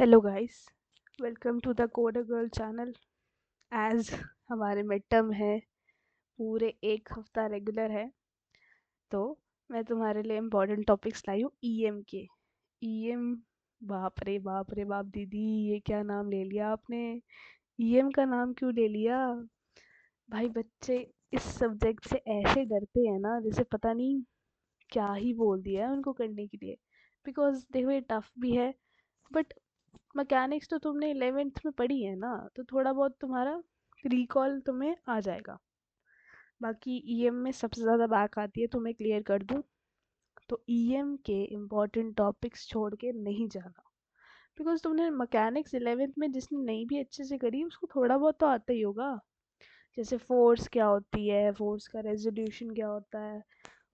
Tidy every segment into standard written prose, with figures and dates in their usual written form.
Hello guys, welcome to the coder girl channel. As हमारे mid term है, पूरे एक हफ्ता रेगुलर है, तो मैं तुम्हारे लिए इम्पोर्टेंट टॉपिक्स लाई हूँ ईएम के। ईएम, बाप रे बाप दीदी, ये क्या नाम ले लिया आपने? ईएम का नाम क्यों ले लिया? भाई बच्चे इस सब्जेक्ट से ऐसे डरते हैं ना, जैसे पता नहीं क्या ही बोल दिया है उनको करने के लिए। बिकॉज देखो ये टफ भी है, बट मैकेनिक्स तो तुमने 11th में पढ़ी है ना, तो थोड़ा बहुत तुम्हारा रिकॉल तुम्हें आ जाएगा। बाकी ईएम में सबसे ज़्यादा बैक आती है, तो मैं क्लियर कर दूं, तो ईएम के इम्पॉर्टेंट टॉपिक्स छोड़ के नहीं जाना। बिकॉज तुमने मैकेनिक्स 11th में जिसने नहीं भी अच्छे से करी उसको थोड़ा बहुत तो आता ही होगा। जैसे फोर्स क्या होती है, फोर्स का रेजोल्यूशन क्या होता है,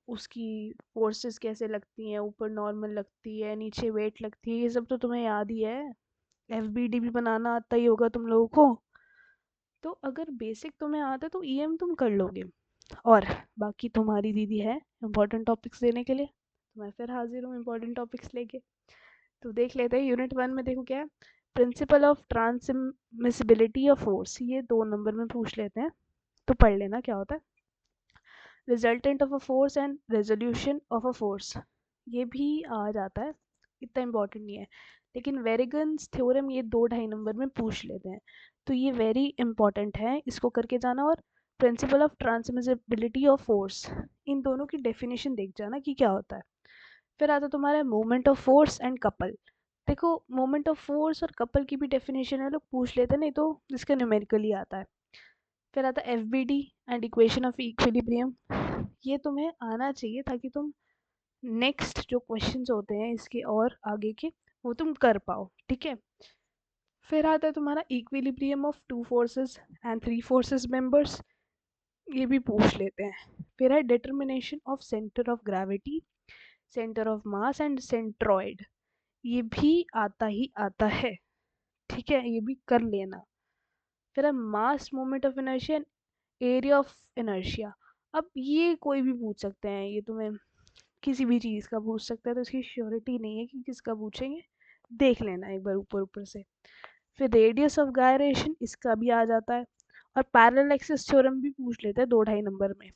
उसकी फोर्सेस कैसे लगती हैं, ऊपर नॉर्मल लगती है, नीचे वेट लगती है, ये सब तो तुम्हें याद ही है। एफबीडी भी बनाना आता ही होगा तुम लोगों को। तो अगर बेसिक तुम्हें आता है तो ईएम तुम कर लोगे। और बाकी तुम्हारी दीदी है इम्पोर्टेंट टॉपिक्स देने के लिए, तो मैं फिर हाजिर हूँ इम्पोर्टेंट टॉपिक्स लेके। तो देख लेते हैं यूनिट 1 में। देखो क्या है, principal of transmissibility of force, ये 2 नंबर में पूछ लेते हैं, तो पढ़ लेना क्या होता है। Resultant of a force and resolution of a force, ये भी आ जाता है, इतना इम्पोर्टेंट नहीं है। लेकिन वेरिगन्स थ्योरम ये 2-2.5 नंबर में पूछ लेते हैं, तो ये वेरी इंपॉर्टेंट है, इसको करके जाना। और principle of transmissibility of force, इन दोनों की डेफिनेशन देख जाना कि क्या होता है। फिर आता तुम्हारा moment of force and couple. देखो मोमेंट ऑफ फोर्स और कपल की भी डेफिनेशन है, लोग पूछ लेते हैं, नहीं तो जिसका न्यूमेरिकली आता है। फिर आता है FBD and equation of equilibrium, ये तुम्हें आना चाहिए ताकि तुम नेक्स्ट जो क्वेश्चंस होते हैं इसके और आगे के, वो तुम कर पाओ, ठीक है। फिर आता है तुम्हारा equilibrium of 2 forces and 3 forces members, ये भी पूछ लेते हैं। फिर है determination of centre of gravity, centre of mass and centroid, ये भी आता ही आता है, ठीक है, ये भी कर लेना। फिर है मास moment of inertia, area of inertia. अब ये कोई भी पूछ सकते हैं, ये तुम्हें किसी भी चीज़ का पूछ सकता है, तो इसकी श्योरिटी नहीं है कि किसका पूछेंगे, देख लेना एक बार ऊपर ऊपर से। फिर रेडियस ऑफ गायरेशन, इसका भी आ जाता है। और पैरेलल एक्सिस थ्योरम भी पूछ लेते हैं 2-2.5 नंबर में।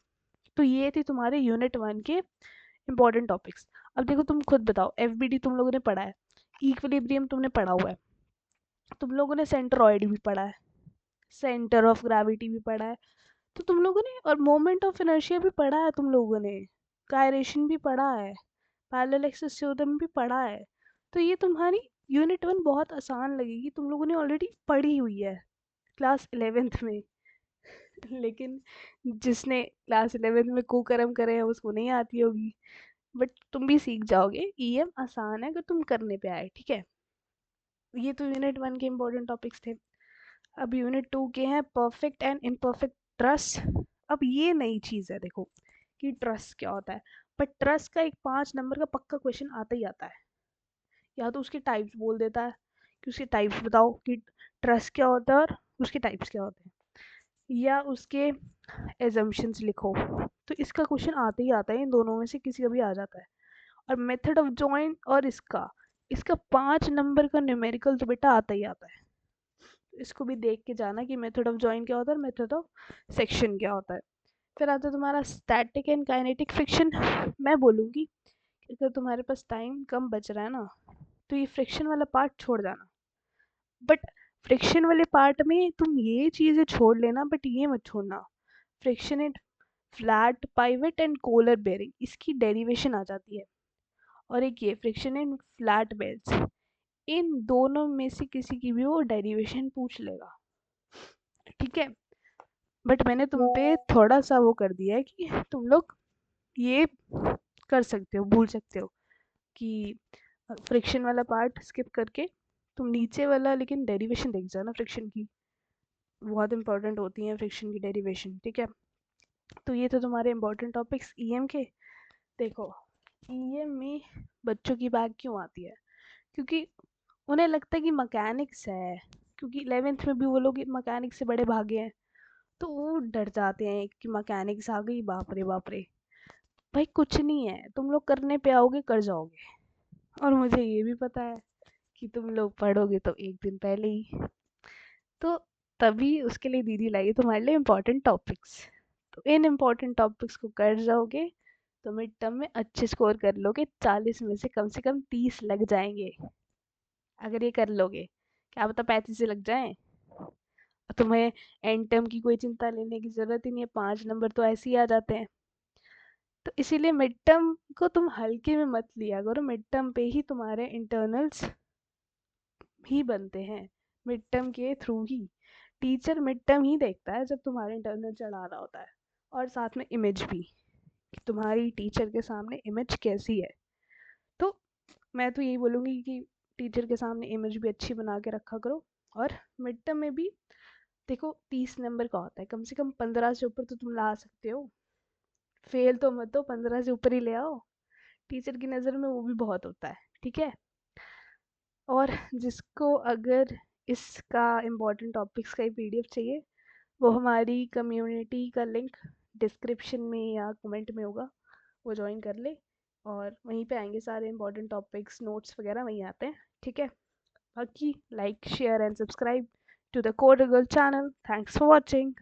तो ये थी तुम्हारे यूनिट 1 के इंपॉर्टेंट टॉपिक्स। अब देखो तुम खुद बताओ, एफबीडी तुम लोगों ने पढ़ा है, इक्विलिब्रियम तुमने पढ़ा हुआ है, तुम लोगों ने सेंट्रॉइड भी पढ़ा है, सेंटर ऑफ ग्रेविटी भी पढ़ा है, तो तुम लोगों ने, और मोमेंट ऑफ इनर्शिया भी पढ़ा है तुम लोगों ने, गायरेशन भी पढ़ा है, पैरेलल एक्सिस थ्योरम भी पढ़ा है। तो ये तुम्हारी यूनिट 1 बहुत आसान लगेगी, तुम लोगों ने ऑलरेडी पढ़ी हुई है क्लास 11th में। लेकिन जिसने क्लास 11th में कुकर्म करे हैं उसको नहीं आती होगी, बट तुम भी सीख जाओगे, ईएम आसान है अगर तुम करने पे आए, ठीक है। ये तो यूनिट 1 के इंपॉर्टेंट टॉपिक्स थे। अब यूनिट 2 के हैं परफेक्ट एंड इम्परफेक्ट ट्रस्ट। अब ये नई चीज़ है, देखो कि ट्रस्ट क्या होता है। पर ट्रस्ट का एक 5 नंबर का पक्का क्वेश्चन आता ही आता है, या तो उसके टाइप्स बोल देता है कि उसके टाइप्स बताओ कि ट्रस्ट क्या होता है और उसके टाइप्स क्या होते हैं, या उसके एजम्पशंस लिखो। तो इसका क्वेश्चन आता ही आता है, इन दोनों में से किसी का भी आ जाता है। और मेथड ऑफ जॉइन और इसका इसका 5 नंबर का न्यूमेरिकल तो बेटा आता ही आता है, इसको भी देख के जाना कि मेथड ऑफ जॉइन क्या होता है और मेथड ऑफ सेक्शन क्या होता है। फिर आता है तुम्हारा स्टैटिक एंड काइनेटिक फ्रिक्शन। मैं बोलूँगी कि अगर तुम्हारे पास टाइम कम बच रहा है ना, तो ये फ्रिक्शन वाला पार्ट छोड़ जाना। बट फ्रिक्शन वाले पार्ट में तुम ये चीज़ें छोड़ लेना, बट ये मत छोड़ना, friction in flat pivot and collar bearing, इसकी डेरिवेशन आ जाती है। और एक ये फ्रिक्शन इन फ्लैट बेल्ट्स, इन दोनों में से किसी की भी वो डेरिवेशन पूछ लेगा, ठीक है। बट मैंने तुम पे थोड़ा सा वो कर दिया है कि तुम लोग ये कर सकते हो, भूल सकते हो कि फ्रिक्शन वाला पार्ट स्किप करके तुम नीचे वाला लेकिन डेरिवेशन देख जाना फ्रिक्शन की, बहुत इंपॉर्टेंट होती है फ्रिक्शन की डेरिवेशन, ठीक है। तो ये तो तुम्हारे इंपॉर्टेंट टॉपिक्स ईएम के। देखो ईएम में बच्चों की बैग क्यों आती है, क्योंकि उन्हें लगता है कि मैकेनिक्स है, क्योंकि 11th में भी वो लोग मैकेनिक्स से बड़े भागे हैं, तो वो डर जाते हैं कि मैकेनिक्स आ गई, बाप रे बाप रे। भाई कुछ नहीं है, तुम लोग करने पे आओगे कर जाओगे। और मुझे ये भी पता है कि तुम लोग पढ़ोगे तो एक दिन पहले ही। तो तभी उसके लिए दीदी लाई तुम्हारे लिए इम्पोर्टेंट टॉपिक्स। तो इन इम्पोर्टेंट टॉपिक्स को कर जाओगे तो मिड टर्म में अच्छे स्कोर कर लोगे, 40 में से कम 30 लग जाएंगे। अगर ये कर लोगे, क्या पता 35 से लग जाए। तुम्हें एंड टर्म की कोई चिंता लेने की जरूरत ही नहीं है, 5 नंबर तो ऐसे ही आ जाते हैं। तो इसीलिए मिड टर्म को तुम हल्के में मत लिया करो, मिड टर्म पे ही तुम्हारे इंटरनल्स ही बनते हैं, मिड टर्म के थ्रू ही। टीचर मिड टर्म ही देखता है जब तुम्हारे इंटरनल चढ़ा रहा होता है, और साथ में इमेज भी, कि तुम्हारी टीचर के सामने इमेज कैसी है। तो मैं तो यही बोलूँगी कि टीचर के सामने इमेज भी अच्छी बना के रखा करो। और मिड टर्म में भी देखो 30 नंबर का होता है, कम से कम 15 से ऊपर तो तुम ला सकते हो। फेल तो मत हो, 15 से ऊपर ही ले आओ। टीचर की नज़र में वो भी बहुत होता है, ठीक है। और जिसको अगर इसका इम्पोर्टेंट टॉपिक्स का ही पीडीएफ चाहिए, वो हमारी कम्युनिटी का लिंक डिस्क्रिप्शन में या कमेंट में होगा, वो ज्वाइन कर ले। और वहीं पे आएंगे सारे इम्पोर्टेंट टॉपिक्स, नोट्स वगैरह वहीं आते हैं, ठीक है। बाकी like share and subscribe to the coder girl channel. Thanks for watching.